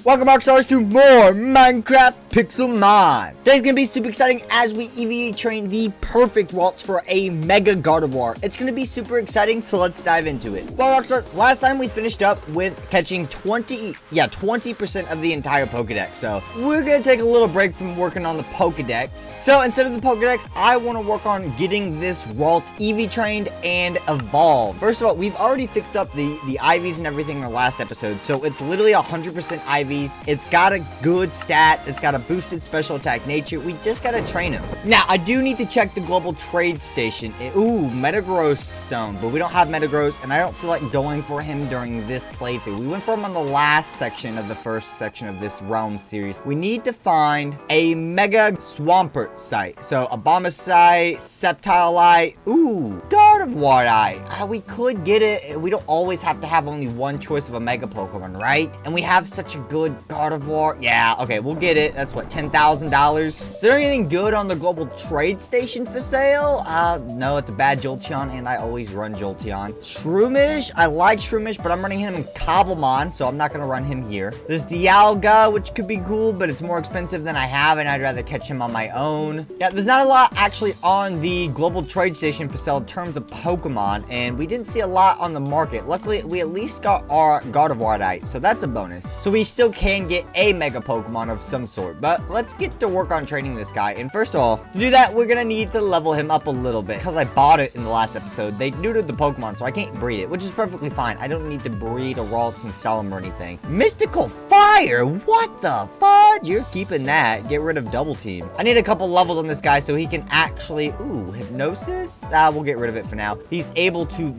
Welcome Rockstars to more Minecraft Pixelmon. Today's gonna be super exciting as we EV train the perfect Ralts for a Mega Gardevoir. It's gonna be super exciting, so let's dive into it. Well, Rockstars, last time we finished up with catching 20% of the entire Pokedex. So we're gonna take a little break from working on the Pokedex. So instead of the Pokedex, I want to work on getting this Ralts EV trained and evolved. First of all, we've already fixed up the IVs and everything in the last episode, so it's literally 100% IVs. It's got a good stats. It's got a boosted special attack nature. We just gotta train him. Now, I do need to check the global trade station. Ooh, Metagross stone, but we don't have Metagross, and I don't feel like going for him during this playthrough. We went for him on the last section of the first section of this Realm series. We need to find a Mega Swampert site. So, Abomasite, Septilite, ooh, Gardevoir. We could get it. We don't always have to have only one choice of a Mega Pokemon, right? And we have such a good Gardevoir. Yeah, okay, we'll get it. That's what, $10,000? Is there anything good on the global trade station for sale? No, it's a bad Jolteon, and I always run Jolteon. Shroomish, I like Shroomish, but I'm running him in Cobblemon, so I'm not gonna run him here. There's Dialga, which could be cool, but it's more expensive than I have, and I'd rather catch him on my own. Yeah, there's not a lot actually on the global trade station for sale in terms of Pokemon, and we didn't see a lot on the market. Luckily, we at least got our Gardevoir, so that's a bonus. So we still can get a Mega Pokemon of some sort, but let's get to work on training this guy. And first of all, to do that, we're gonna need to level him up a little bit, because I bought it in the last episode. They neutered the Pokemon, so I can't breed it, which is perfectly fine. I don't need to breed a Ralts and sell them or anything. Mystical Fire? What the fudge? You're keeping that. Get rid of Double Team. I need a couple levels on this guy so he can actually... Ooh, Hypnosis? We'll get rid of it for now. He's able to,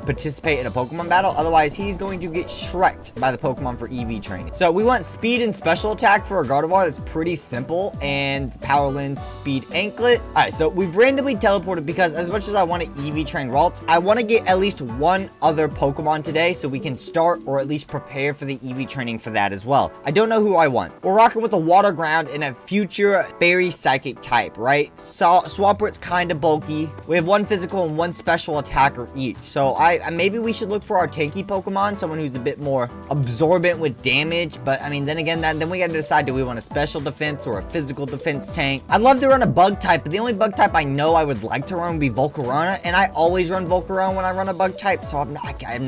participate in a Pokemon battle. Otherwise, he's going to get Shrek'd by the Pokemon for EV training. So we want speed and special attack for a Gardevoir. That's pretty simple. And Power Lens, speed, anklet. Alright, so we've randomly teleported because as much as I want to EV train Ralts, I want to get at least one other Pokemon today so we can start or at least prepare for the EV training for that as well. I don't know who I want. We're rocking with a Water Ground and a future Fairy Psychic type, right? So Swampert's kind of bulky. We have one physical and one special attacker each. So maybe we should look for our tanky Pokemon, someone who's a bit more absorbent with damage. But I mean, then again, then we got to decide, do we want a special defense or a physical defense tank? I'd love to run a bug type, but the only bug type I know I would like to run would be Volcarona, and I always run Volcarona when I run a bug type, so I'm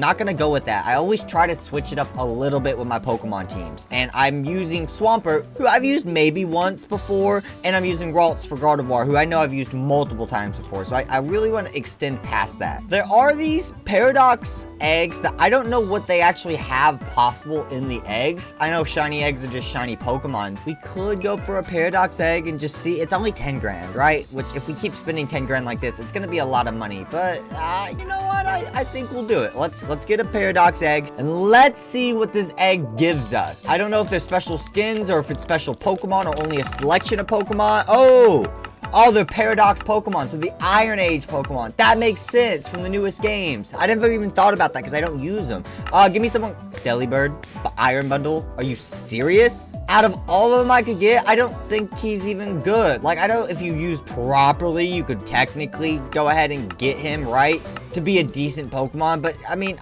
not gonna go with that. I always try to switch it up a little bit with my Pokemon teams, and I'm using Swampert, who I've used maybe once before, and I'm using Ralts for Gardevoir, who I know I've used multiple times before, so I really want to extend past that. There are these Paradox eggs that I don't know what they actually have possible in the eggs. I know shiny eggs are just shiny Pokemon. We could go for a Paradox egg and just see. It's only 10 grand, right? Which if we keep spending 10 grand like this, it's gonna be a lot of money. But you know what? I think we'll do it. Let's get a Paradox egg and let's see what this egg gives us. I don't know if there's special skins or if it's special Pokemon or only a selection of Pokemon. Oh, they're Paradox Pokemon, so the Iron Age Pokemon. That makes sense from the newest games. I never even thought about that because I don't use them. Give me someone... Delibird, Iron Bundle. Are you serious? Out of all of them I could get, I don't think he's even good. Like, I know if you use properly, you could technically go ahead and get him, right? To be a decent Pokemon, but I mean,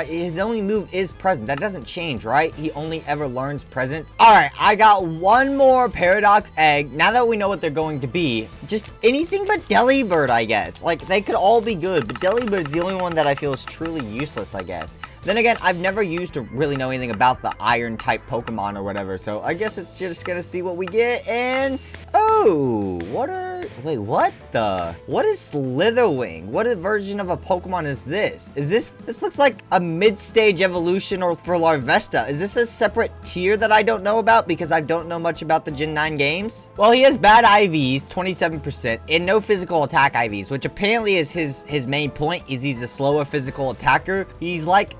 his only move is present. That doesn't change, right? He only ever learns present. All right, I got one more Paradox egg. Now that we know what they're going to be, just anything but Delibird, I guess. Like, they could all be good, but Delibird's the only one that I feel is truly useless, I guess. Then again, I've never used to really know anything about the iron type Pokemon or whatever, so I guess it's just gonna see what we get. And oh, what is Slitherwing? What version of a Pokemon is this? This looks like a mid-stage evolution or for Larvesta. Is this a separate tier that I don't know about because I don't know much about the Gen 9 games? Well, he has bad IVs, 27%, and no physical attack IVs, which apparently is his main point, is he's a slower physical attacker. He's like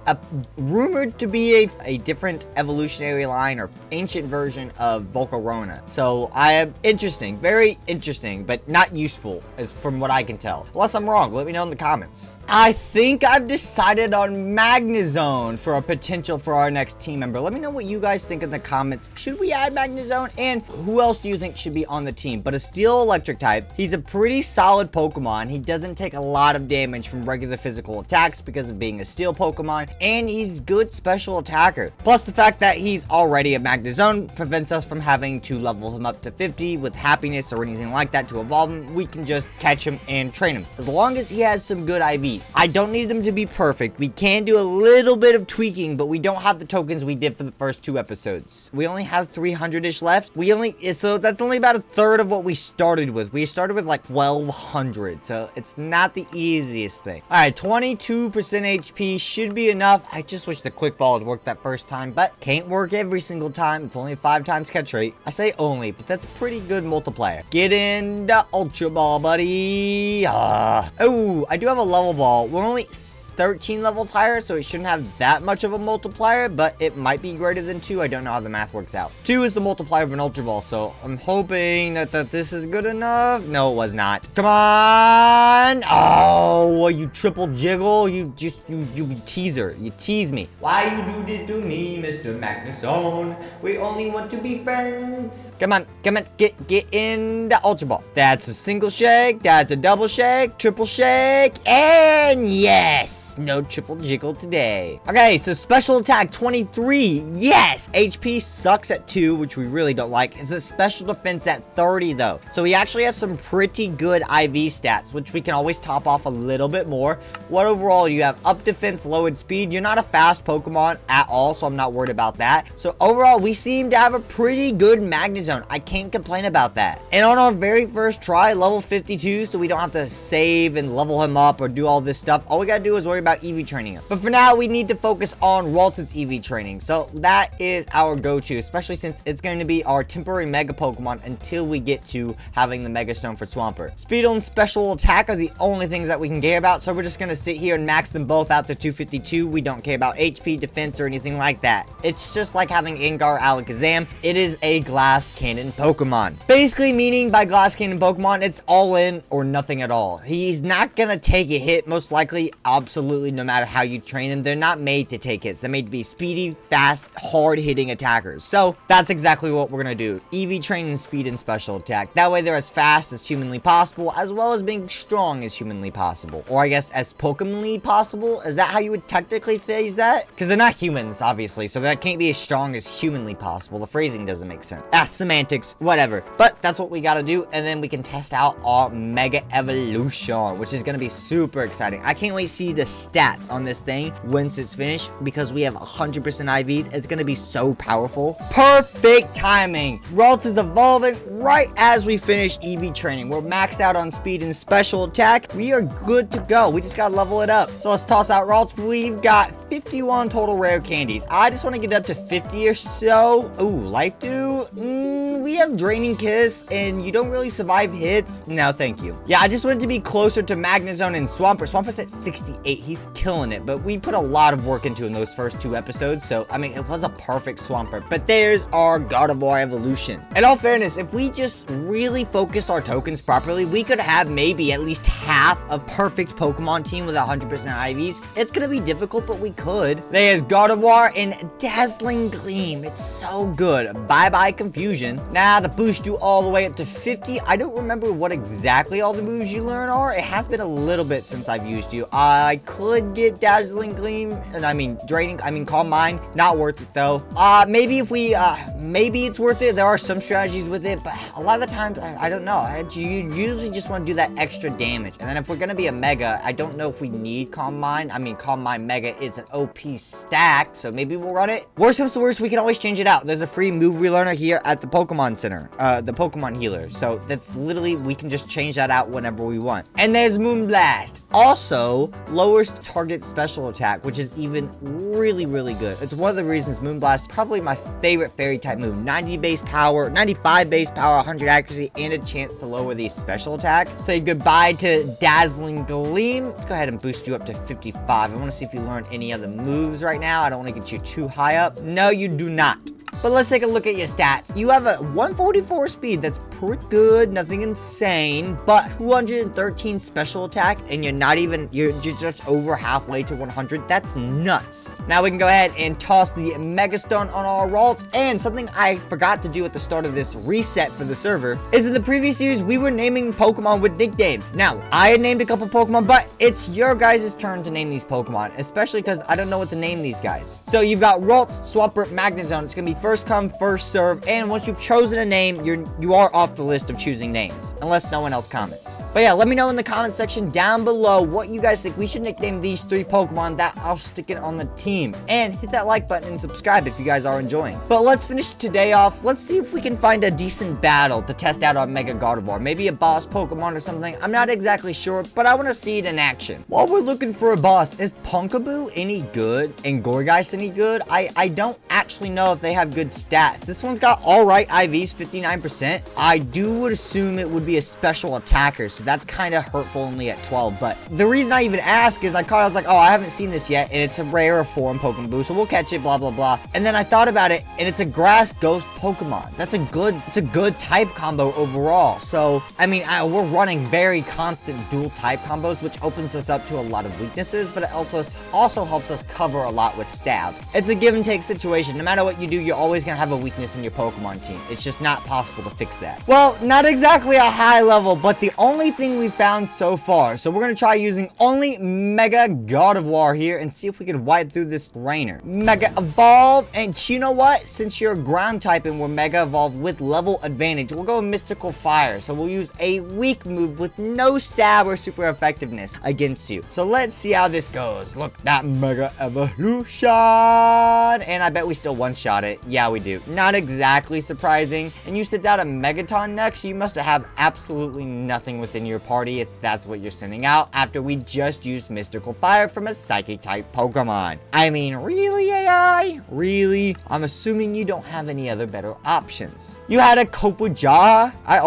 rumored to be a different evolutionary line or ancient version of Volcarona. So I am interesting, very interesting, but not useful as from what I can tell. Unless I'm wrong, let me know in the comments. I think I've decided on Magnezone for a potential for our next team member. Let me know what you guys think in the comments. Should we add Magnezone? And who else do you think should be on the team? But a Steel Electric type type. He's a pretty solid Pokemon. He doesn't take a lot of damage from regular physical attacks because of being a steel Pokemon, and he's good special attacker. Plus the fact that he's already a Magnezone prevents us from having to level him up to 50 with happiness or anything like that to evolve him. We can just catch him and train him as long as he has some good IV. I don't need them to be perfect. We can do a little bit of tweaking, but we don't have the tokens we did for the first 2 episodes. We only have 300-ish left. So that's only about a third of what we started with. We started with like 1200, so it's not the easiest thing. All right, 22% HP should be enough. I just wish the quick ball had worked that first time, but can't work every single time. It's only a 5 times catch rate. I say only, but that's a pretty good multiplier. Get in the Ultra Ball, buddy. Oh, I do have a level ball. We're only 13 levels higher, so it shouldn't have that much of a multiplier, but it might be greater than 2. I don't know how the math works out. 2 is the multiplier of an Ultra Ball, so I'm hoping that this is good enough. No, it was not. Come on. Oh, you triple jiggle. You teaser. You tease me. Why you do this to me, Mr. Magnezone? We only want to be friends. Come on. Get in the Ultra Ball. That's a single shake. That's a double shake. Triple shake. And yes. No triple jiggle today. Okay, so special attack 23. Yes. HP sucks at 2, which we really don't like. It's a special defense at 30 though. So he actually has some pretty good IV stats, which we can always top off a little bit more. What overall you have? Up defense, lowered speed. You're not a fast Pokemon at all, so I'm not worried about that. So overall, we seem to have a pretty good Magnezone. I can't complain about that. And on our very first try, level 52, so we don't have to save and level him up or do all this stuff. All we gotta do is worry about EV training him. But for now, we need to focus on Ralts' EV training. So that is our go-to, especially since it's going to be our temporary Mega Pokemon until we get to having the Mega Stone for Swampert. Speed and special attack are the only things that we can care about, so we're just going to sit here and max them both out to 252. We don't care about HP, defense, or anything like that. It's just like having Gengar Alakazam. It is a Glass Cannon Pokemon. Basically meaning by Glass Cannon Pokemon, it's all in or nothing at all. He's not going to take a hit, most likely, absolutely, no matter how you train them. They're not made to take hits. They're made to be speedy, fast, hard-hitting attackers. So that's exactly what we're going to do. EV train and speed and special attack. That way they're as fast as humanly possible, as well as being strong as humanly possible. Or I guess as Pokemonly possible. Is that how you would technically phrase that? Because they're not humans, obviously, so that can't be as strong as humanly possible. The phrasing doesn't make sense. Semantics, whatever. But that's what we got to do, and then we can test out our Mega Evolution, which is going to be super exciting. I can't wait to see the stats on this thing once it's finished, because we have 100% IVs. It's going to be so powerful. Perfect timing. Ralts is evolving right as we finish EV training. We're maxed out on speed and special attack. We are good to go. We just got to level it up. So let's toss out Ralts. We've got 51 total rare candies. I just want to get up to 50 or so. Ooh, Life Dew. We have Draining Kiss, and you don't really survive hits. No, thank you. Yeah, I just wanted to be closer to Magnezone and Swampert. Swampert's at 68. He's killing it, but we put a lot of work into in those first 2 episodes, so, I mean, it was a perfect Swampert. But there's our Gardevoir evolution. In all fairness, if we just really focus our tokens properly, we could have maybe at least half a perfect Pokemon team with 100% IVs. It's gonna be difficult, but we could. There's Gardevoir and Dazzling Gleam. It's so good. Bye-bye Confusion. Now, to boost you all the way up to 50, I don't remember what exactly all the moves you learn are. It has been a little bit since I've used you. I could get Dazzling Gleam, and I mean, Calm Mind. Not worth it, though. Maybe if we, maybe it's worth it. There are some strategies with it, but a lot of the times, I don't know. You usually just want to do that extra damage. And then if we're going to be a Mega, I don't know if we need Calm Mind. I mean, Calm Mind Mega is an OP stack, so maybe we'll run it. Worst comes to worst, we can always change it out. There's a free move relearner here at the Pokemon Center, the Pokemon Healer. So that's literally, we can just change that out whenever we want. And there's Moonblast. Also, lowers target special attack, which is even really, really good. It's one of the reasons Moonblast is probably my favorite fairy type move. 90 base power, 95 base power, 100 accuracy, and a chance to lower the special attack. Say goodbye to Dazzling Gleam. Let's go ahead and boost you up to 55. I want to see if you learn any other moves right now. I don't want to get you too high up. No, you do not. But let's take a look at your stats. You have a 144 speed. That's pretty good. Nothing insane. But 213 special attack. And you're just over halfway to 100. That's nuts. Now we can go ahead and toss the Mega Stone on our Ralts. And something I forgot to do at the start of this reset for the server is in the previous series, we were naming Pokemon with nicknames. Now, I had named a couple Pokemon, but it's your guys' turn to name these Pokemon, especially because I don't know what to name these guys. So you've got Ralts, Swampert, Magnezone. It's going to be first come, first serve. And once you've chosen a name, you are off the list of choosing names, unless no one else comments. But yeah, let me know in the comment section down below what you guys think we should nickname these 3 Pokemon that I'll stick it on the team. And hit that like button and subscribe if you guys are enjoying. But let's finish today off. Let's see if we can find a decent battle to test out on Mega Gardevoir. Maybe a boss Pokemon or something. I'm not exactly sure, but I want to see it in action. While we're looking for a boss, is Punkaboo any good? And Gourgeist any good? I don't actually know if they have good stats. This one's got alright IVs, 59%. I would assume it would be a special attacker, so that's kind of hurtful only at 12. But the reason I even ask is I was like, oh, I haven't seen this yet, and it's a rare form Pokemon, so we'll catch it, blah, blah, blah. And then I thought about it, and it's a grass ghost Pokemon. That's a good type combo overall. So, I mean, we're running very constant dual type combos, which opens us up to a lot of weaknesses, but it also helps us cover a lot with stab. It's a give and take situation. No matter what you do, you're always gonna have a weakness in your Pokemon team. It's just not possible to fix that. Well, not exactly a high level, but the only thing we found so far. So we're gonna try using only Mega Gardevoir here and see if we can wipe through this trainer. Mega Evolve, and you know what? Since you're ground type and we're Mega Evolve with level advantage, we'll go with Mystical Fire. So we'll use a weak move with no stab or super effectiveness against you. So let's see how this goes. Look, that Mega Evolution. And I bet we still one-shot it. Yeah, we do. Not exactly surprising. And you sent out a Megaton next, so you must have absolutely nothing within your party if that's what you're sending out after we just used Mystical Fire from a Psychic-type Pokemon. I mean, really, AI? Really? I'm assuming you don't have any other better options. You had a Copperjaw. I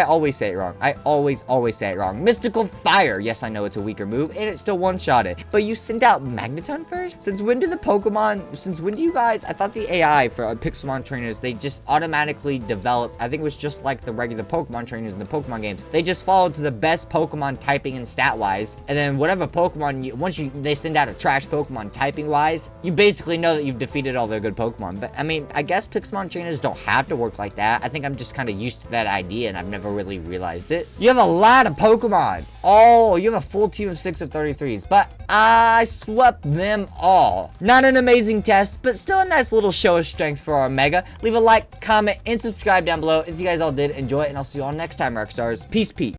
always say it wrong. I always say it wrong. Mystical Fire. Yes, I know it's a weaker move, and it still one-shotted. But you sent out Magneton first? Since when do you guys, I thought the AI for Pixelmon trainers, they just automatically develop, I think it was just like the regular Pokemon trainers in the Pokemon games. They just follow to the best Pokemon typing and stat-wise, and then whatever Pokemon, once they send out a trash Pokemon typing-wise, you basically know that you've defeated all their good Pokemon. But, I mean, I guess Pixelmon trainers don't have to work like that. I think I'm just kind of used to that idea, and I've never really realized it. You have a lot of Pokemon. Oh, you have a full team of 6 of 33s, but I swept them all. Not an amazing test, but still a nice little show of strength for our Mega. Leave a like, comment, and subscribe down below if you guys all did enjoy it, and I'll see you all next time, Rockstars. Peace, peace.